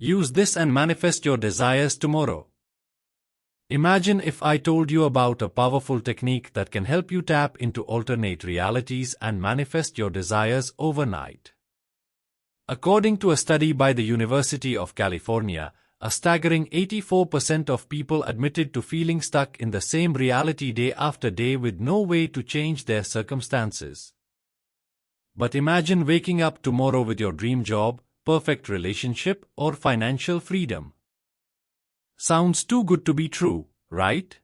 Use this and manifest your desires tomorrow. Imagine if I told you about a powerful technique that can help you tap into alternate realities and manifest your desires overnight. According to a study by the University of California, a staggering 84% of people admitted to feeling stuck in the same reality day after day with no way to change their circumstances. But imagine waking up tomorrow with your dream job, perfect relationship, or financial freedom. Sounds too good to be true, right?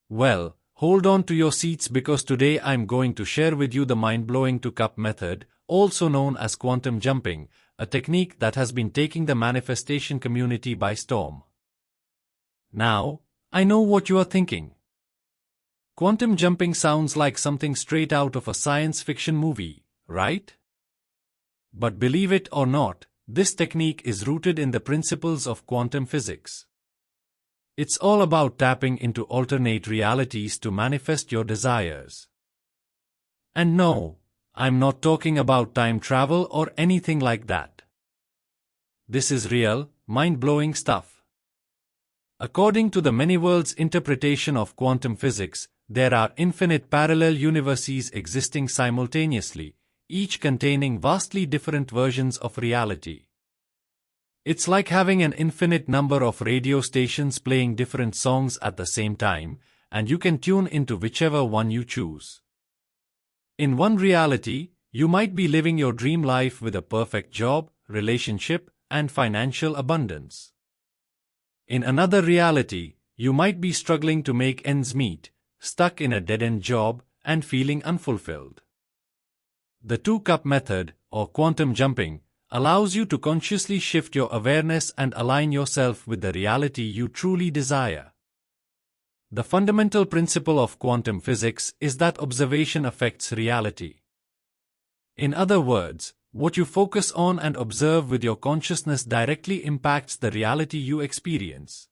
Well, hold on to your seats because today I'm going to share with you the mind-blowing 2-cup method, also known as quantum jumping, a technique that has been taking the manifestation community by storm. Now, I know what you are thinking. Quantum jumping sounds like something straight out of a science fiction movie, right? But believe it or not, this technique is rooted in the principles of quantum physics. It's all about tapping into alternate realities to manifest your desires. And no, I'm not talking about time travel or anything like that. This is real, mind-blowing stuff. According to the many worlds interpretation of quantum physics, there are infinite parallel universes existing simultaneously, each containing vastly different versions of reality. It's like having an infinite number of radio stations playing different songs at the same time, and you can tune into whichever one you choose. In one reality, you might be living your dream life with a perfect job, relationship, and financial abundance. In another reality, you might be struggling to make ends meet, stuck in a dead-end job, and feeling unfulfilled. The 2-cup method, or quantum jumping, allows you to consciously shift your awareness and align yourself with the reality you truly desire. The fundamental principle of quantum physics is that observation affects reality. In other words, what you focus on and observe with your consciousness directly impacts the reality you experience.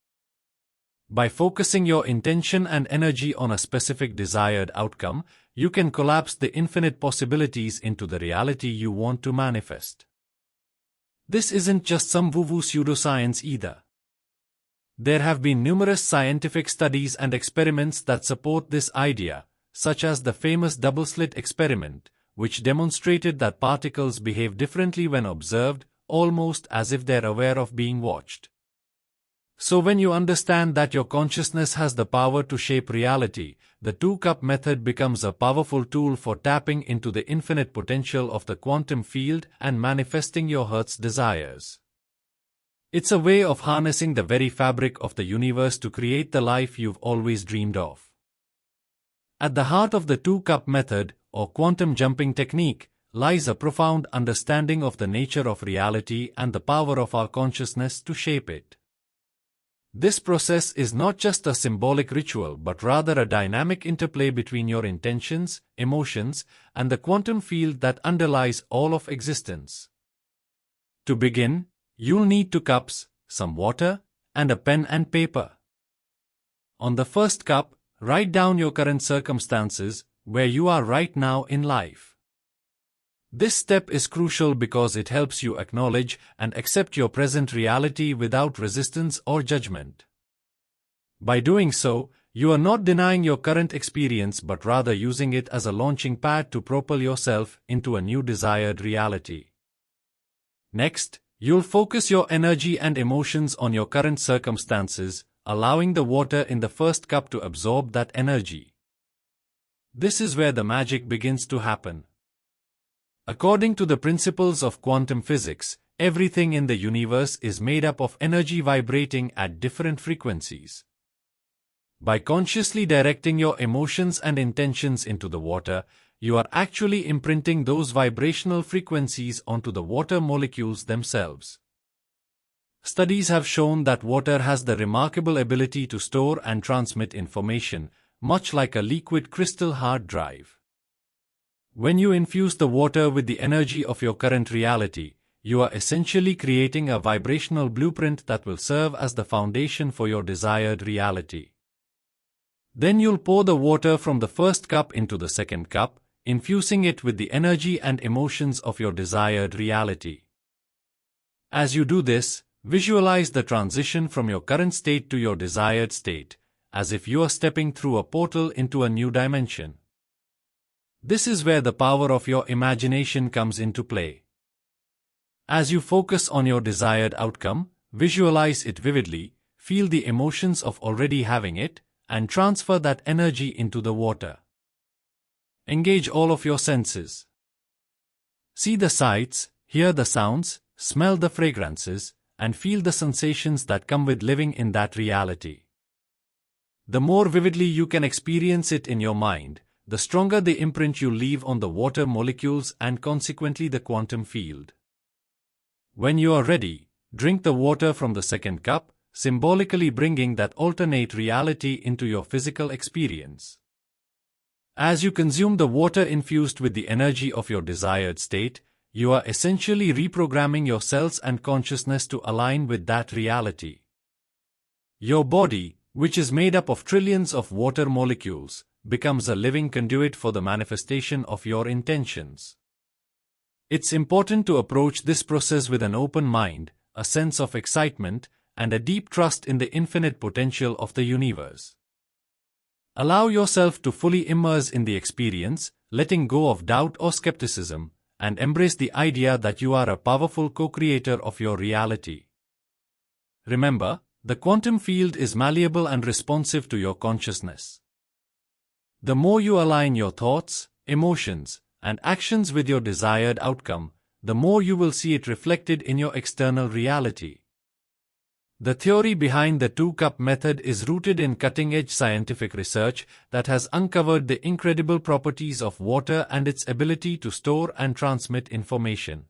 By focusing your intention and energy on a specific desired outcome, you can collapse the infinite possibilities into the reality you want to manifest. This isn't just some woo-woo pseudoscience either. There have been numerous scientific studies and experiments that support this idea, such as the famous double-slit experiment, which demonstrated that particles behave differently when observed, almost as if they're aware of being watched. So when you understand that your consciousness has the power to shape reality, the 2-cup method becomes a powerful tool for tapping into the infinite potential of the quantum field and manifesting your heart's desires. It's a way of harnessing the very fabric of the universe to create the life you've always dreamed of. At the heart of the 2-cup method, or quantum jumping technique, lies a profound understanding of the nature of reality and the power of our consciousness to shape it. This process is not just a symbolic ritual but rather a dynamic interplay between your intentions, emotions, and the quantum field that underlies all of existence. To begin, you'll need 2 cups, some water, and a pen and paper. On the first cup, write down your current circumstances, where you are right now in life. This step is crucial because it helps you acknowledge and accept your present reality without resistance or judgment. By doing so, you are not denying your current experience but rather using it as a launching pad to propel yourself into a new desired reality. Next, you'll focus your energy and emotions on your current circumstances, allowing the water in the first cup to absorb that energy. This is where the magic begins to happen. According to the principles of quantum physics, everything in the universe is made up of energy vibrating at different frequencies. By consciously directing your emotions and intentions into the water, you are actually imprinting those vibrational frequencies onto the water molecules themselves. Studies have shown that water has the remarkable ability to store and transmit information, much like a liquid crystal hard drive. When you infuse the water with the energy of your current reality, you are essentially creating a vibrational blueprint that will serve as the foundation for your desired reality. Then you'll pour the water from the first cup into the second cup, infusing it with the energy and emotions of your desired reality. As you do this, Visualize the transition from your current state to your desired state, as if you are stepping through a portal into a new dimension. This is where the power of your imagination comes into play. As you focus on your desired outcome, visualize it vividly, feel the emotions of already having it, and transfer that energy into the water. Engage all of your senses. See the sights, hear the sounds, smell the fragrances, and feel the sensations that come with living in that reality. The more vividly you can experience it in your mind, the stronger the imprint you leave on the water molecules and consequently the quantum field. When you are ready, drink the water from the second cup, symbolically bringing that alternate reality into your physical experience. As you consume the water infused with the energy of your desired state, you are essentially reprogramming your cells and consciousness to align with that reality. Your body, which is made up of trillions of water molecules, becomes a living conduit for the manifestation of your intentions. It's important to approach this process with an open mind, a sense of excitement, and a deep trust in the infinite potential of the universe. Allow yourself to fully immerse in the experience, letting go of doubt or skepticism, and embrace the idea that you are a powerful co-creator of your reality. Remember, the quantum field is malleable and responsive to your consciousness. The more you align your thoughts, emotions, and actions with your desired outcome, the more you will see it reflected in your external reality. The theory behind the two-cup method is rooted in cutting-edge scientific research that has uncovered the incredible properties of water and its ability to store and transmit information.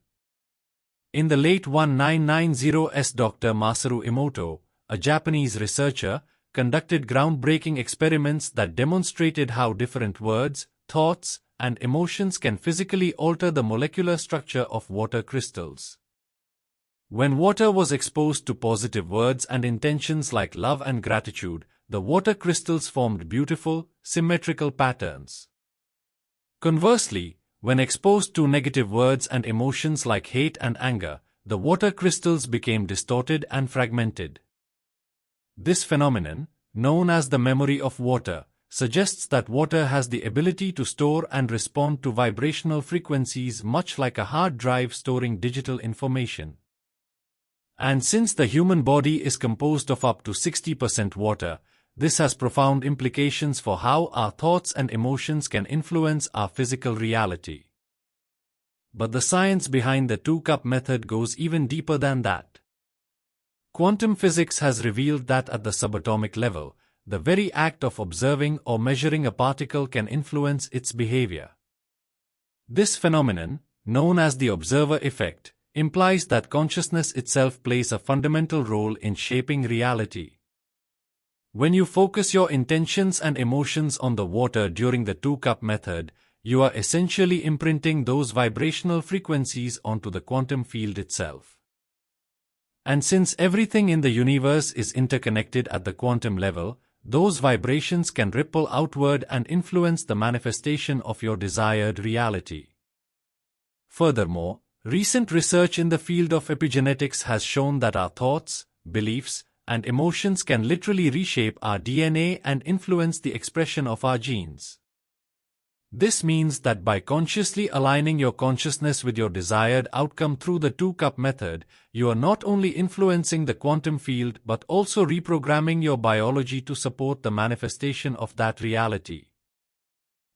In the late 1990s, Dr. Masaru Emoto, a Japanese researcher, conducted groundbreaking experiments that demonstrated how different words, thoughts, and emotions can physically alter the molecular structure of water crystals. When water was exposed to positive words and intentions like love and gratitude, the water crystals formed beautiful, symmetrical patterns. Conversely, when exposed to negative words and emotions like hate and anger, the water crystals became distorted and fragmented. This phenomenon, known as the memory of water, suggests that water has the ability to store and respond to vibrational frequencies much like a hard drive storing digital information. And since the human body is composed of up to 60% water, this has profound implications for how our thoughts and emotions can influence our physical reality. But the science behind the two-cup method goes even deeper than that. Quantum physics has revealed that at the subatomic level, the very act of observing or measuring a particle can influence its behavior. This phenomenon, known as the observer effect, implies that consciousness itself plays a fundamental role in shaping reality. When you focus your intentions and emotions on the water during the two-cup method, you are essentially imprinting those vibrational frequencies onto the quantum field itself. And since everything in the universe is interconnected at the quantum level, those vibrations can ripple outward and influence the manifestation of your desired reality. Furthermore, recent research in the field of epigenetics has shown that our thoughts, beliefs, and emotions can literally reshape our DNA and influence the expression of our genes. This means that by consciously aligning your consciousness with your desired outcome through the two-cup method, you are not only influencing the quantum field but also reprogramming your biology to support the manifestation of that reality.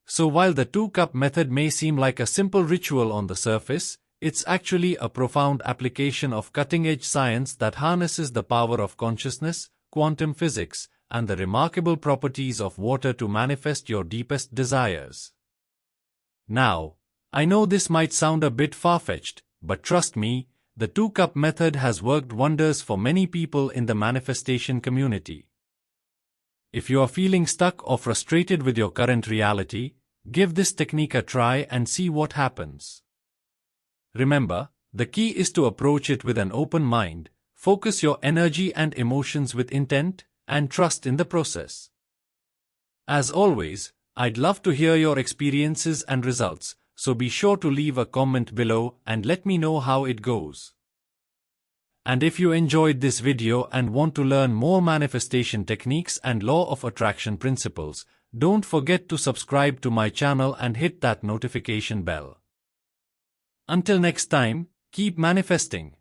So while the two-cup method may seem like a simple ritual on the surface, it's actually a profound application of cutting-edge science that harnesses the power of consciousness, quantum physics, and the remarkable properties of water to manifest your deepest desires. Now, I know this might sound a bit far-fetched, but trust me, the two-cup method has worked wonders for many people in the manifestation community. If you are feeling stuck or frustrated with your current reality, give this technique a try and see what happens. Remember, the key is to approach it with an open mind, focus your energy and emotions with intent, and trust in the process. As always, I'd love to hear your experiences and results, so be sure to leave a comment below and let me know how it goes. And if you enjoyed this video and want to learn more manifestation techniques and law of attraction principles, don't forget to subscribe to my channel and hit that notification bell. Until next time, keep manifesting.